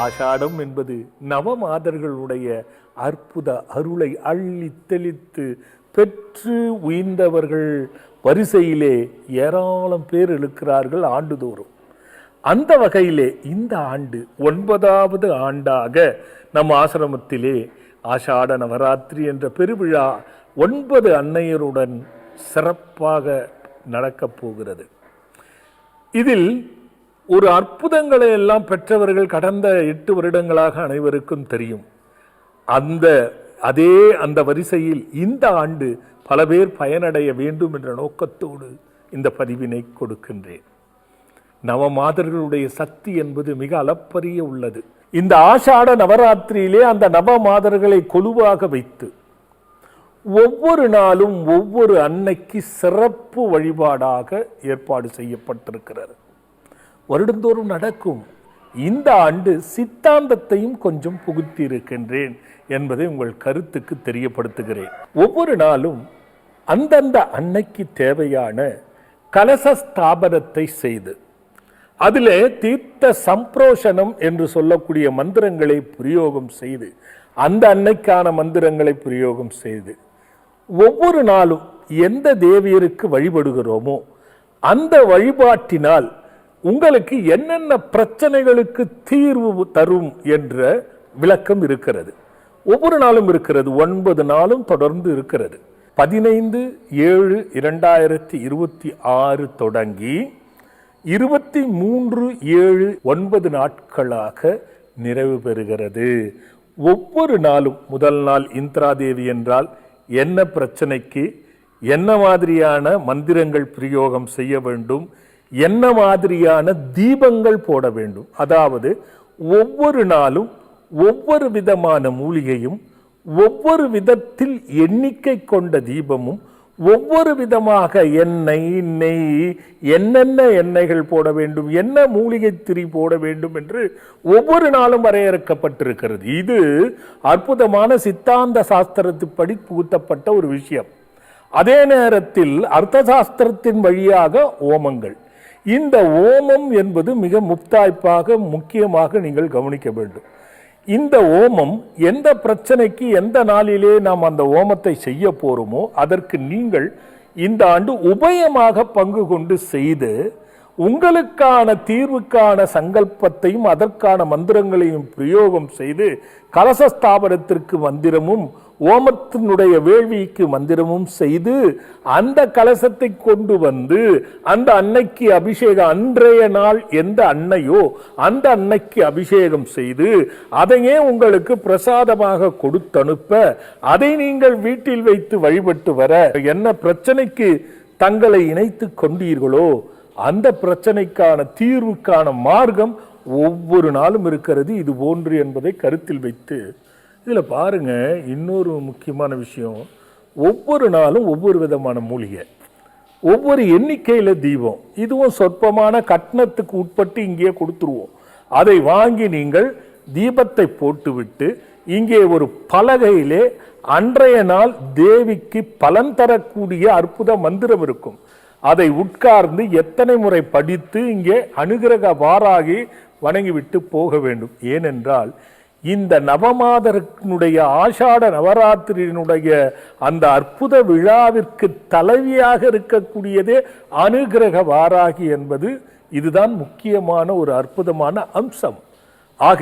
ஆஷாடம் என்பது நவமாதர்களுடைய அற்புத அருளை அள்ளி தெளித்து பெற்று உயிர்ந்தவர்கள் வரிசையிலே ஏராளம் பேர் இருக்கிறார்கள் ஆண்டுதோறும். அந்த வகையிலே இந்த ஆண்டு 9வது ஆண்டாக நம் ஆசிரமத்திலே ஆஷாட நவராத்திரி என்ற பெருவிழா 9 அன்னையருடன் சிறப்பாக நடக்கப் போகிறது. இதில் ஒரு அற்புதங்களை எல்லாம் பெற்றவர்கள் கடந்த 8 வருடங்களாக அனைவருக்கும் தெரியும். அந்த வரிசையில் இந்த ஆண்டு பல பேர் பயனடைய வேண்டும் என்ற நோக்கத்தோடு இந்த பதிவினை கொடுக்கின்றேன். நவமாதர்களுடைய சக்தி என்பது மிக அளப்பரிய உள்ளது. இந்த ஆஷாட நவராத்திரியிலே அந்த நவமாதர்களை கொலுவாக வைத்து ஒவ்வொரு நாளும் ஒவ்வொரு அன்னைக்கு சிறப்பு வழிபாடாக ஏற்பாடு செய்யப்பட்டிருக்கிறது. வருடந்தோறும் நடக்கும். இந்த ஆண்டு சித்தாந்தத்தையும் கொஞ்சம் புகுத்தி இருக்கின்றேன் என்பதை உங்கள் கருத்துக்கு தெரியப்படுத்துகிறேன். ஒவ்வொரு நாளும் அந்தந்த அன்னைக்கு தேவையான கலச ஸ்தாபனத்தை செய்து அதிலே தீர்த்த சம்பிரோஷனம் என்று சொல்லக்கூடிய மந்திரங்களை பிரயோகம் செய்து அந்த அன்னைக்கான மந்திரங்களை பிரயோகம் செய்து ஒவ்வொரு நாளும் எந்த தேவியருக்கு வழிபடுகிறோமோ அந்த வழிபாட்டினால் உங்களுக்கு என்னென்ன பிரச்சனைகளுக்கு தீர்வு தரும் என்ற விளக்கம் இருக்கிறது. ஒவ்வொரு நாளும் இருக்கிறது. 9 நாளும் தொடர்ந்து இருக்கிறது. 15/7/2026 தொடங்கி 23/7 நாட்களாக நிறைவு பெறுகிறது. ஒவ்வொரு நாளும் முதல் நாள் இந்திராதேவி என்றால் என்ன பிரச்சனைக்கு என்ன மாதிரியான மந்திரங்கள் பிரயோகம் செய்ய வேண்டும், என்ன மாதிரியான தீபங்கள் போட வேண்டும். அதாவது ஒவ்வொரு நாளும் ஒவ்வொரு விதமான மூலிகையும் ஒவ்வொரு விதத்தில் எண்ணிக்கை கொண்ட தீபமும் ஒவ்வொரு விதமாக எண்ணெய் நெய் என்னென்ன எண்ணெய்கள் போட வேண்டும், என்ன மூலிகை திரி போட வேண்டும் என்று ஒவ்வொரு நாளும் வரையறுக்கப்பட்டிருக்கிறது. இது அற்புதமான சித்தாந்த சாஸ்திரத்துப்படி புகுத்தப்பட்ட ஒரு விஷயம். அதே நேரத்தில் அர்த்த சாஸ்திரத்தின் வழியாக ஓமங்கள். இந்த ஓமம் என்பது மிக முக்தாய்ப்பாக முக்கியமாக நீங்கள் கவனிக்க வேண்டும். இந்த ஓமம் எந்த பிரச்சனைக்கு எந்த நாளிலே நாம் அந்த ஓமத்தை செய்ய போறோமோ அதற்கு நீங்கள் இந்த ஆண்டு உபயமாக பங்கு கொண்டு செய்து உங்களுக்கான தீர்வுக்கான சங்கல்பத்தையும் அதற்கான மந்திரங்களையும் பிரயோகம் செய்து கலசஸ்தாபனத்திற்கு மந்திரமும் ஓமத்தினுடைய வேள்விக்கு மந்திரமும் செய்து அந்த கலசத்தை கொண்டு வந்து அந்த அன்னைக்கு அபிஷேகம், அன்றைய நாள் எந்த அன்னையோ அந்த அன்னைக்கு அபிஷேகம் செய்து அதையே உங்களுக்கு பிரசாதமாக கொடுத்தனுப்ப அதை நீங்கள் வீட்டில் வைத்து வழிபட்டு வர என்ன பிரச்சனைக்கு தங்களை இணைத்து கொண்டீர்களோ அந்த பிரச்சனைக்கான தீர்வுக்கான மார்க்கம் ஒவ்வொரு நாளும் இருக்கிறது. இது போன்று என்பதை கருத்தில் வைத்து இதில் பாருங்க, இன்னொரு முக்கியமான விஷயம், ஒவ்வொரு நாளும் ஒவ்வொரு விதமான மூலிகை, ஒவ்வொரு எண்ணிக்கையில் தீபம். இதுவும் சொற்பமான கட்டணத்துக்கு உட்பட்டு இங்கே கொடுத்துருவோம். அதை வாங்கி நீங்கள் தீபத்தை போட்டுவிட்டு இங்கே ஒரு பலகையிலே அன்றைய நாள் தேவிக்கு பலன் தரக்கூடிய அற்புத மந்திரம் இருக்கும். அதை உட்கார்ந்து எத்தனை முறை படித்து இங்கே அனுகிரக வாராகி வணங்கிவிட்டு போக வேண்டும். ஏனென்றால் இந்த நவமாதனுடைய ஆஷாட நவராத்திரியினுடைய அந்த அற்புத விழாவிற்கு தலைவியாக இருக்கக்கூடியதே அனுகிரக வாராகி என்பது இதுதான் முக்கியமான ஒரு அற்புதமான அம்சம். ஆக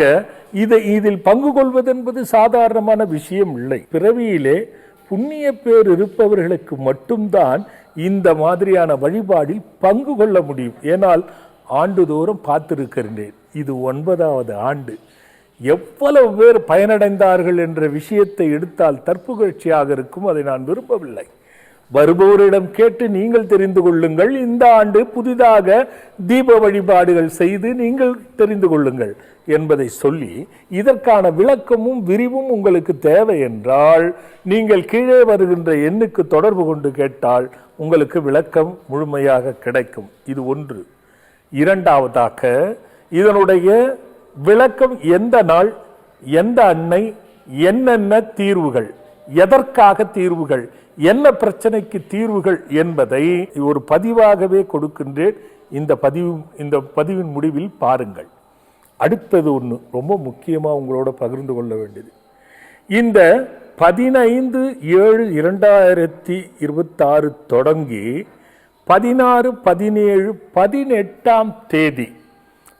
இதில் பங்கு கொள்வது என்பது சாதாரணமான விஷயம் இல்லை. பிறவியிலே புண்ணிய பேர் இருப்பவர்களுக்கு மட்டும்தான் இந்த மாதிரியான வழிபாடில் பங்கு கொள்ள முடியும். ஏனால் ஆண்டுதோறும் பார்த்திருக்கின்றேன். இது 9வது ஆண்டு. எவ்வளவு பேர் பயனடைந்தார்கள் என்ற விஷயத்தை எடுத்தால் தற்புகழ்ச்சியாக இருக்கும். அதை நான் விரும்பவில்லை. வருபவரிடம் கேட்டு நீங்கள் தெரிந்து கொள்ளுங்கள். இந்த ஆண்டு புதிதாக தீப வழிபாடுகள் செய்து நீங்கள் தெரிந்து கொள்ளுங்கள் என்பதை சொல்லி இதற்கான விளக்கமும் விரிவும் உங்களுக்கு தேவை என்றால் நீங்கள் கீழே வருகின்ற எண்ணுக்கு தொடர்பு கொண்டு கேட்டால் உங்களுக்கு விளக்கம் முழுமையாக கிடைக்கும். இது ஒன்று. இரண்டாவதாக இதனுடைய விளக்கம் எந்த நாள் எந்த அன்னை என்னென்ன தீர்வுகள், எதற்காக தீர்வுகள், என்ன பிரச்சனைக்கு தீர்வுகள் என்பதை ஒரு பதிவாகவே கொடுக்கின்றேன். இந்த பதிவின் முடிவில் பாருங்கள். அடுத்தது ஒன்று ரொம்ப முக்கியமாக உங்களோட பகிர்ந்து கொள்ள வேண்டியது, இந்த 15/7/2026 தொடங்கி 16/17/18 தேதி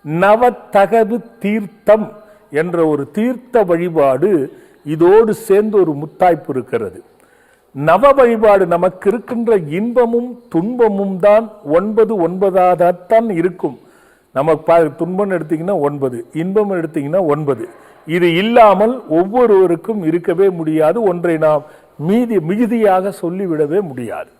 நவத்தகவு தீர்த்தம் என்ற ஒரு தீர்த்த வழிபாடு இதோடு சேர்ந்து ஒரு முத்தாய்ப்பு இருக்கிறது. நவ வழிபாடு நமக்கு இருக்கின்ற இன்பமும் துன்பமும் தான் 9 இருக்கும். நமக்கு துன்பம் எடுத்தீங்கன்னா 9, இன்பம் எடுத்தீங்கன்னா 9. இது இல்லாமல் ஒவ்வொருவருக்கும் இருக்கவே முடியாது. ஒன்றை நாம் மிகுதியாக சொல்லிவிடவே முடியாது.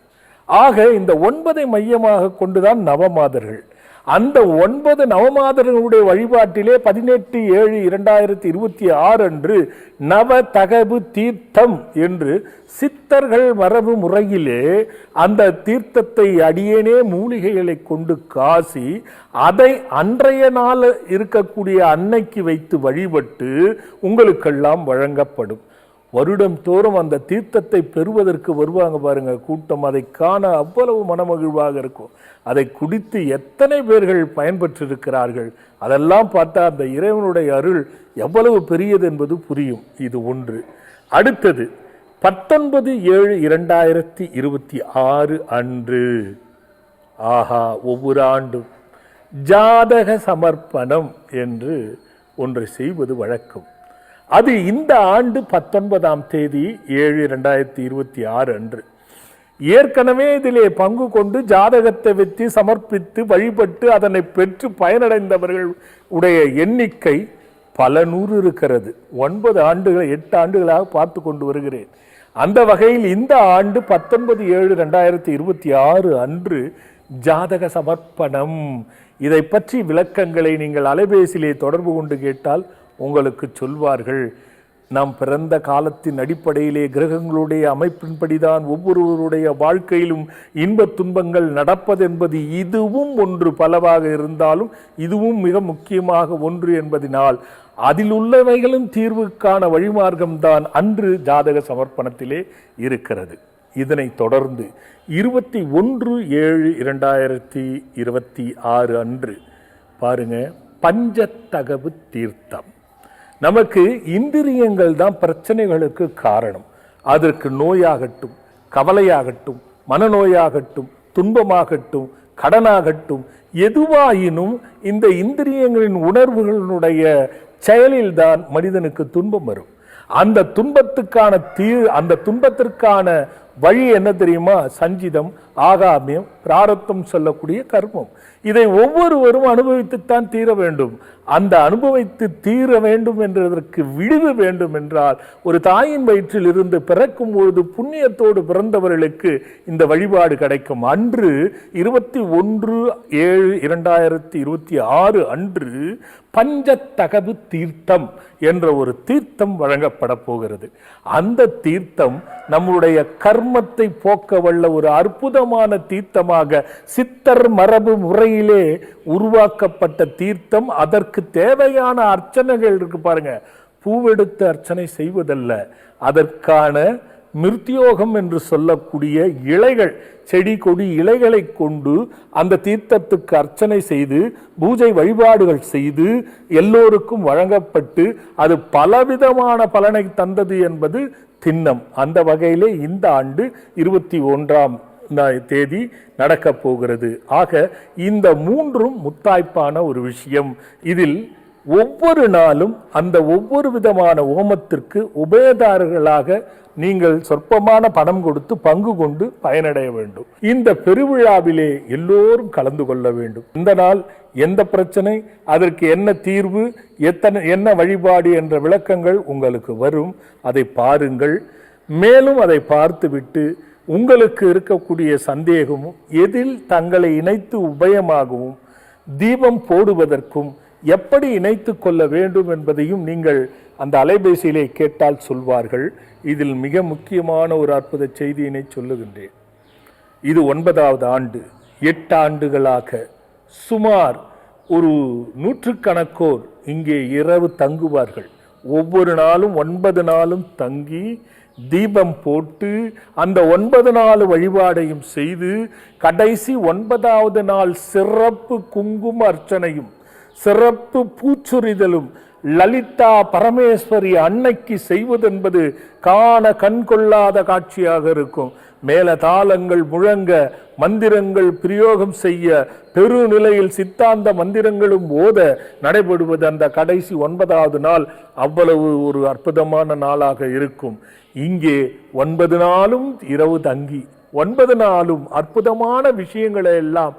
ஆக இந்த 9 மையமாக கொண்டுதான் நவமாதர்கள். அந்த 9 நவமாதர்களுடைய வழிபாட்டிலே 18/7/2026 அன்று நவதகவு தீர்த்தம் என்று சித்தர்கள் மரபு முறையிலே அந்த தீர்த்தத்தை அடியேனே மூலிகைகளை கொண்டு காசி அதை அன்றைய நாள் இருக்கக்கூடிய அன்னைக்கு வைத்து வழிபட்டு உங்களுக்கெல்லாம் வழங்கப்படும். வருடம் தோறும் அந்த தீர்த்தத்தை பெறுவதற்கு வருவாங்க பாருங்க கூட்டம். அதை காண அவ்வளவு மனமகிழ்வாக இருக்கும். அதை குடித்து எத்தனை பேர்கள் பயன்பெற்றிருக்கிறார்கள் அதெல்லாம் பார்த்தா அந்த இறைவனுடைய அருள் எவ்வளவு பெரியது என்பது புரியும். இது ஒன்று. அடுத்தது 19/7/2026 அன்று ஆஹா ஒவ்வொரு ஆண்டும் ஜாதக சமர்ப்பணம் என்று ஒன்றை செய்வது வழக்கம். அது இந்த ஆண்டு 19ஆம் தேதி 7/2026 அன்று. ஏற்கனவே இதிலே பங்கு கொண்டு ஜாதகத்தை வைத்து சமர்ப்பித்து வழிபட்டு அதனை பெற்று பயனடைந்தவர்கள் உடைய எண்ணிக்கை பல நூறு இருக்கிறது. 9 ஆண்டுகள் 8 ஆண்டுகளாக பார்த்து கொண்டு வருகிறேன். அந்த வகையில் இந்த ஆண்டு 19/7/2026 அன்று ஜாதக சமர்ப்பணம். இதை பற்றி விளக்கங்களை நீங்கள் அலைபேசியிலே தொடர்பு கொண்டு கேட்டால் உங்களுக்கு சொல்வார்கள். நாம் பிறந்த காலத்தின் அடிப்படையிலே கிரகங்களுடைய அமைப்பின்படிதான் ஒவ்வொருவருடைய வாழ்க்கையிலும் இன்ப துன்பங்கள் நடப்பது என்பது இதுவும் ஒன்று. பலவாக இருந்தாலும் இதுவும் மிக முக்கியமாக ஒன்று என்பதனால் அதில் உள்ளவைகளும் தீர்வுக்கான வழிமார்க்கம்தான் அன்று ஜாதக சமர்ப்பணத்திலே இருக்கிறது. இதனை தொடர்ந்து 21/7/2026 அன்று பாருங்க பஞ்சத்தகவு தீர்த்தம். நமக்கு இந்திரியங்கள் தான் பிரச்சனைகளுக்கு காரணம். அதற்கு நோயாகட்டும், கவலையாகட்டும், மனநோயாகட்டும், துன்பமாகட்டும், கடனாகட்டும், எதுவாயினும் இந்த இந்திரியங்களின் உணர்வுகளினுடைய செயலில்தான் மனிதனுக்கு துன்பம் வரும். அந்த துன்பத்திற்கான வழி என்ன தெரியுமா? சஞ்சிதம், ஆகாமியம், பிராரத்தம் சொல்லக்கூடிய கர்மம். இதை ஒவ்வொருவரும் அனுபவித்துத்தான் தீர வேண்டும். அந்த அனுபவித்து தீர வேண்டும் என்றதற்கு விடுவு வேண்டும் என்றால் ஒரு தாயின் வயிற்றில் இருந்து பிறக்கும் பொழுது புண்ணியத்தோடு பிறந்தவர்களுக்கு இந்த வழிபாடு கிடைக்கும். அன்று 21/7/2026 அன்று பஞ்சத்தகவு தீர்த்தம் என்ற ஒரு தீர்த்தம் வழங்கப்பட போகிறது. அந்த தீர்த்தம் நம்முடைய கர்மத்தை போக்க வல்ல ஒரு அற்புதமான தீர்த்தமாக சித்தர் மரபு முறையிலே உருவாக்கப்பட்ட தீர்த்தம். அதற்கு தேவையான அர்ச்சனைகள் இருக்கு பாருங்க. பூவெடுத்து அர்ச்சனை செய்வதல்ல, அதற்கான மிருத்தியோகம் என்று சொல்லக்கூடிய இலைகள், செடி கொடி இலைகளை கொண்டு அந்த தீர்த்தத்துக்கு அர்ச்சனை செய்து பூஜை வழிபாடுகள் செய்து எல்லோருக்கும் வழங்கப்பட்டு அது பலவிதமான பலனை தந்தது என்பது திண்ணம். அந்த வகையிலே இந்த ஆண்டு 21ஆம் தேதி நடக்கப் போகிறது. ஆக இந்த மூன்றும் முத்தாய்ப்பான ஒரு விஷயம். இதில் ஒவ்வொரு நாளும் அந்த ஒவ்வொரு விதமான ஓமத்திற்கு உபயதாரர்களாக நீங்கள் சொற்பமான பணம் கொடுத்து பங்கு கொண்டு பயனடைய வேண்டும். இந்த பெருவிழாவிலே எல்லோரும் கலந்து கொள்ள வேண்டும். இந்த நாள் எந்த பிரச்சனை, அதற்கு என்ன தீர்வு, என்ன வழிபாடு என்ற விளக்கங்கள் உங்களுக்கு வரும். அதை பாருங்கள். மேலும் அதை பார்த்துவிட்டு உங்களுக்கு இருக்கக்கூடிய சந்தேகமும் எதில் தங்களை இணைத்து உபயமாகவும் தீபம் போடுவதற்கும் எப்படி இணைத்து கொள்ள வேண்டும் என்பதையும் நீங்கள் அந்த அலைபேசியிலே கேட்டால் சொல்வார்கள். இதில் மிக முக்கியமான ஒரு அற்புத செய்தியினை சொல்லுகின்றேன். இது 9வது ஆண்டு. 8 ஆண்டுகளாக சுமார் ஒரு 100கணக்கோர் இங்கே இரவு தங்குவார்கள். ஒவ்வொரு நாளும் 9 நாளும் தங்கி தீபம் போட்டு அந்த 9 நாள் வழிபாடையும் செய்து கடைசி 9வது நாள் சிறப்பு குங்கும அர்ச்சனையும் சிறப்பு பூச்சொரிதலும் லலிதா பரமேஸ்வரி அன்னைக்கு செய்வதென்பது காண கண்கொள்ளாத காட்சியாக இருக்கும். மேல தாளங்கள் முழங்க, மந்திரங்கள் பிரயோகம் செய்ய, பெருநிலையில் சித்தாந்த மந்திரங்களும் ஓத நடைபெறுவது அந்த கடைசி 9வது நாள் அவ்வளவு ஒரு அற்புதமான நாளாக இருக்கும். இங்கே 9 நாளும் இரவு தங்கி 9 நாளும் அற்புதமான விஷயங்களை எல்லாம்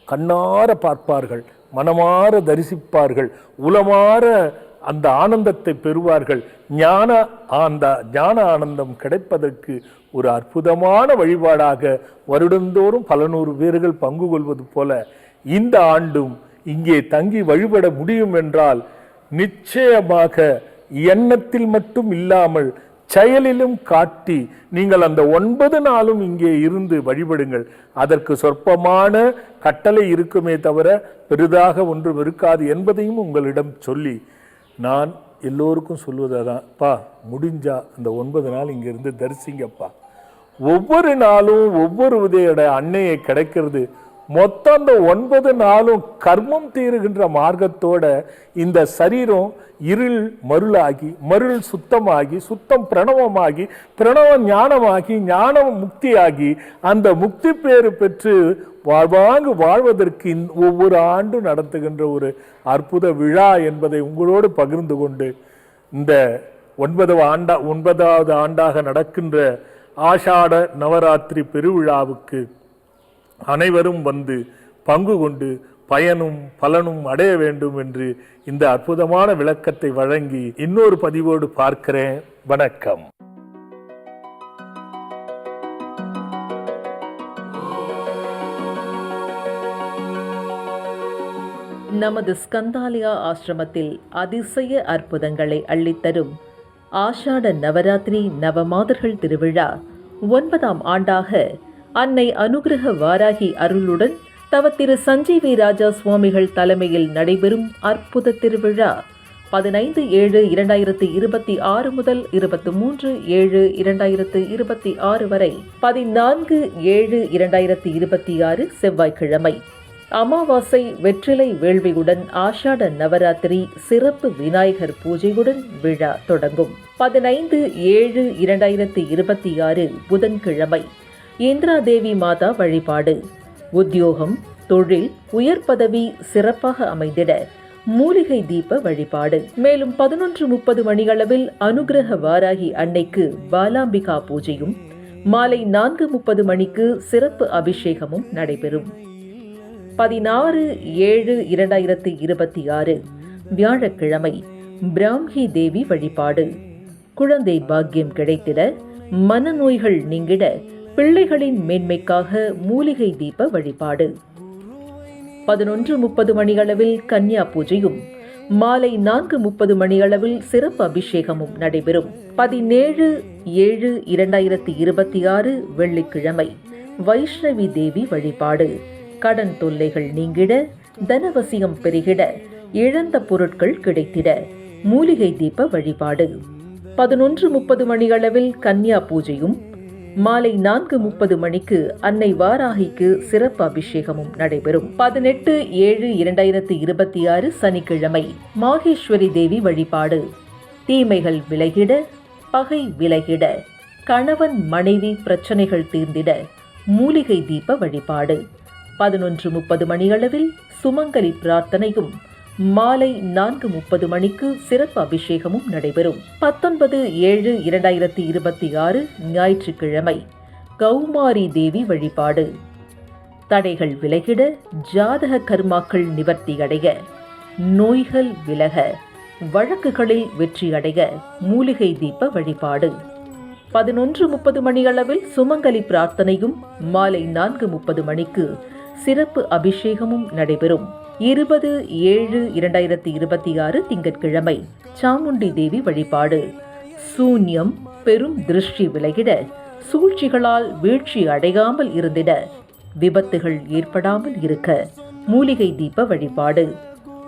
கண்ணார பார்ப்பார்கள், மனமாற தரிசிப்பார்கள், உளமாற அந்த ஆனந்தத்தை பெறுவார்கள். ஞான ஆனந்தம் கிடைப்பதற்கு ஒரு அற்புதமான வழிபாடாக வருடந்தோறும் பல நூறு பேர்கள் பங்கு கொள்வது போல இந்த ஆண்டும் இங்கே தங்கி வழிபட முடியும் என்றால் நிச்சயமாக எண்ணத்தில் மட்டும் இல்லாமல் செயலிலும் காட்டி நீங்கள் அந்த 9 நாளும் இங்கே இருந்து வழிபடுங்கள். அதற்கு சொற்பமான கட்டளை இருக்குமே தவிர பெரிதாக ஒன்றும் இருக்காது என்பதையும் உங்களிடம் சொல்லி நான் எல்லோருக்கும் சொல்வதுதான், பா முடிஞ்சா அந்த 9 நாள் இங்கிருந்து தரிசிங்கப்பா. ஒவ்வொரு நாளும் ஒவ்வொரு உதயோட அன்னையை கிடைக்கிறது. மொத்தம் அந்த 9 நாளும் கர்மம் தீருகின்ற மார்க்கத்தோட இந்த சரீரம் இருள் மருளாகி, மருள் சுத்தமாகி, சுத்தம் பிரணவமாகி, பிரணவம் ஞானமாகி, ஞானம் முக்தியாகி, அந்த முக்தி பேறு பெற்று வாழ்வதற்கு ஒவ்வொரு ஆண்டும் நடத்துகின்ற ஒரு அற்புத விழா என்பதை உங்களோடு பகிர்ந்து கொண்டு இந்த 9வது ஆண்டாக நடக்கின்ற ஆஷாட நவராத்திரி பெருவிழாவுக்கு அனைவரும் வந்து பங்கு கொண்டு பயனும் பலனும் அடைய வேண்டும் என்று இந்த அற்புதமான விளக்கத்தை வழங்கி இன்னொரு பதிவோடு பார்க்கிறேன். வணக்கம். நமது ஸ்கந்தாலயா ஆசிரமத்தில் அதிசய அற்புதங்களை அள்ளித்தரும் ஆஷாட நவராத்திரி நவமாதர்கள் திருவிழா 9ஆம் ஆண்டாக அன்னை அனுகிரக வாராகி அருளுடன் தவத்திரு சஞ்சீவி ராஜா சுவாமிகள் தலைமையில் நடைபெறும் அற்புத திருவிழா 15/7/2026 முதல் 23/7/2026 வரை 14/7/2026 செவ்வாய்க்கிழமை அமாவாசை வெற்றிலை வேள்வியுடன் ஆஷாட நவராத்திரி சிறப்பு விநாயகர் பூஜையுடன் விழா தொடங்கும். 15/7/2026 புதன்கிழமை இந்திராதேவி மாதா வழிபாடு. உத்தியோகம், தொழில், உயர் பதவி சிறப்பாக அமைந்திட மூலிகை தீப வழிபாடு. மேலும் 11:30 மணியளவில் அனுகிரக வாராகி அன்னைக்கு பாலாம்பிகா பூஜையும், மாலை 4:30 மணிக்கு சிறப்பு அபிஷேகமும் நடைபெறும். 16/7/2026 வியாழக்கிழமை பிராம்ஹி தேவி வழிபாடு. குழந்தை பாக்கியம் கிடைத்திட, மனநோய்கள் நீங்கிட, பிள்ளைகளின் மேன்மைக்காக மூலிகை தீப வழிபாடு. 11:30 மணியளவில் கன்யா பூஜையும், மாலை 4:30 மணியளவில் சிறப்பு அபிஷேகமும் நடைபெறும். 17/7/2026 வெள்ளிக்கிழமை வைஷ்ணவி தேவி வழிபாடு. கடன் தொல்லைகள் நீங்கிட, தனவசியம் பெருகிட, இழந்த பொருட்கள் கிடைத்திட மூலிகை தீப வழிபாடு. 11:30 மணியளவில் கன்யா பூஜையும், மாலை 4:30 மணிக்கு அன்னை வாராகிக்கு சிறப்பு அபிஷேகமும் நடைபெறும். 18/7/2026 சனிக்கிழமை மாகேஸ்வரி தேவி வழிபாடு. தீமைகள் விலகிட, பகை விலகிட, கணவன் மனைவி பிரச்சனைகள் தீர்ந்திட மூலிகை தீப வழிபாடு. 11:30 மணியளவில் சுமங்கலி பிரார்த்தனையும், மாலை 4:30 மணிக்கு சிறப்பு அபிஷேகமும் நடைபெறும். 19/7/2026 ஞாயிற்றுக்கிழமை கௌமாரி தேவி வழிபாடு. தடைகள் விலகிட, ஜாதக கர்மாக்கள் நிவர்த்தியடைய, நோய்கள் விலக, வழக்குகளில் வெற்றியடைய மூலிகை தீப வழிபாடு. 11:30 மணியளவில் சுமங்கலி பிரார்த்தனையும், மாலை 4:30 மணிக்கு சிறப்பு அபிஷேகமும் நடைபெறும். 20/7/2026 திங்கட்கிழமை சாமுண்டி தேவி வழிபாடு. சூன்யம், பெரும் திருஷ்டி விலகிட, சூழ்ச்சிகளால் வீழ்ச்சி அடையாமல் இருந்திட, விபத்துகள் ஏற்படாமல் இருக்க மூலிகை தீப வழிபாடு.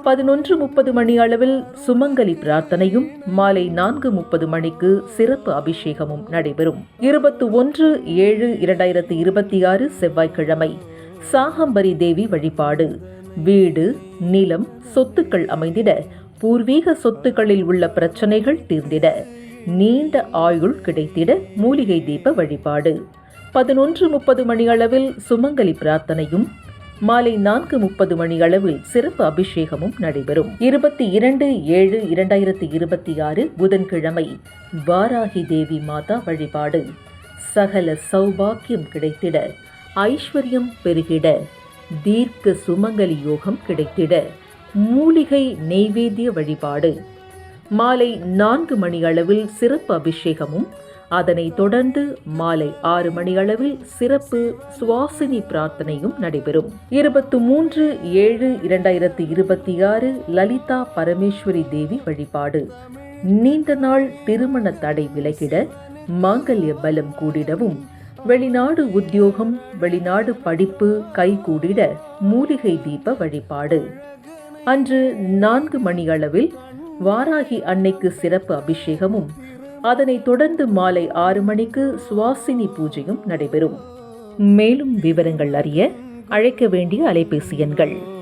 11:30 மணி அளவில் சுமங்கலி பிரார்த்தனையும், மாலை 4:30 மணிக்கு சிறப்பு அபிஷேகமும் நடைபெறும். 21/7/2026 செவ்வாய்க்கிழமை சாகம்பரி தேவி வழிபாடு. வீடு, நிலம், சொத்துக்கள் அமைந்திட, பூர்வீக சொத்துக்களில் உள்ள பிரச்சனைகள் தீர்ந்திட, நீண்ட ஆயுள் கிடைத்திட மூலிகை தீப வழிபாடு. 11:30 மணியளவில் சுமங்கலி பிரார்த்தனையும், மாலை 4:30 மணியளவில் சிறப்பு அபிஷேகமும் நடைபெறும். 22/7/2026 புதன்கிழமை வாராகி தேவி மாதா வழிபாடு. சகல சௌபாக்கியம் கிடைத்திட, ஐஸ்வர்யம் பெருகிட, தீர்க்க சுமங்கலி யோகம் கிடைத்திட மூலிகை நெய்வேத்திய வழிபாடு. மாலை 4 மணியளவில் சிறப்பு அபிஷேகமும், அதனைத் தொடர்ந்து மாலை 6 மணியளவில் சிறப்பு சுவாசினி பிரார்த்தனையும் நடைபெறும். 23/7/2026 லலிதா பரமேஸ்வரி தேவி வழிபாடு. நீண்ட நாள் திருமண தடை விலகிட, மாங்கல்ய பலம் கூடிடவும், வெளிநாடு உத்தியோகம், வெளிநாடு படிப்பு கைகூடிட மூலிகை தீப வழிபாடு. அன்று 4 மணியளவில் வாராகி அன்னைக்கு சிறப்பு அபிஷேகமும், அதனைத் தொடர்ந்து மாலை 6 மணிக்கு சுவாசினி பூஜையும் நடைபெறும். மேலும் விவரங்கள் அறிய அழைக்க வேண்டிய அலைபேசி எண்கள்